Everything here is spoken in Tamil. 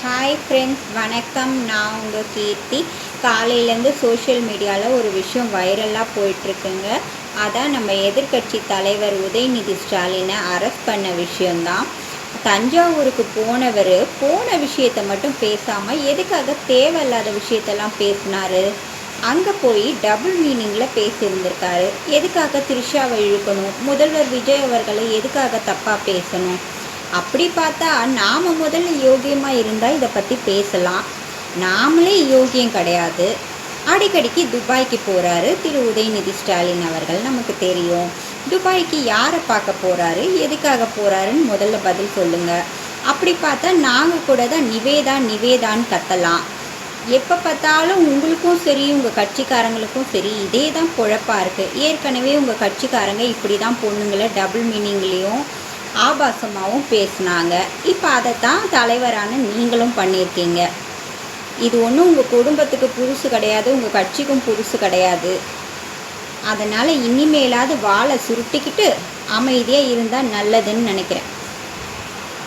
ஹாய் ஃப்ரெண்ட்ஸ், வணக்கம். நான் உங்கள் கீர்த்தி. காலையிலேருந்து சோஷியல் மீடியாவில் ஒரு விஷயம் வைரலாக போயிட்டுருக்குங்க. அதான் நம்ம எதிர்க்கட்சி தலைவர் உதயநிதி ஸ்டாலினை அரெஸ்ட் பண்ண விஷயந்தான். தஞ்சாவூருக்கு போனவர் போன விஷயத்தை மட்டும் பேசாமல் எதுக்காக தேவையில்லாத விஷயத்தெல்லாம் பேசினார்? அங்கே போய் டபுள் மீனிங்கில் பேசியிருந்திருக்காரு. எதுக்காக த்ரிஷாவை இழுக்கணும்? முதல்வர் விஜய் அவர்களை எதுக்காக தப்பாக பேசணும்? அப்படி பார்த்தா நாம் முதல்ல யோகியமாக இருந்தால் இதை பற்றி பேசலாம். நாமளே யோகியம் கிடையாது. அடிக்கடிக்கு துபாய்க்கு போகிறாரு திரு உதயநிதி ஸ்டாலின் அவர்கள். நமக்கு தெரியும். துபாய்க்கு யாரை பார்க்க போகிறாரு, எதுக்காக போகிறாருன்னு முதல்ல பதில் சொல்லுங்கள். அப்படி பார்த்தா நாங்கள் கூட தான் நிவேதான்னு கத்தலாம். எப்போ பார்த்தாலும் உங்களுக்கும் சரி உங்கள் கட்சிக்காரங்களுக்கும் சரி இதே தான் குழப்பாக இருக்குது. ஏற்கனவே உங்கள் கட்சிக்காரங்க இப்படி தான் பொண்ணுங்களை டபுள் மீனிங்லேயும் ஆபாசமாகவும் பேசினாங்க. இப்போ அதை தான் தலைவரான நீங்களும் பண்ணியிருக்கீங்க. இது ஒன்றும் உங்கள் குடும்பத்துக்கு புதுசு கிடையாது, உங்கள் கட்சிக்கும் புதுசு கிடையாது. அதனால் இனிமேலாவது வாழை சுருட்டிக்கிட்டு அமைதியாக இருந்தால் நல்லதுன்னு நினைக்கிறேன்.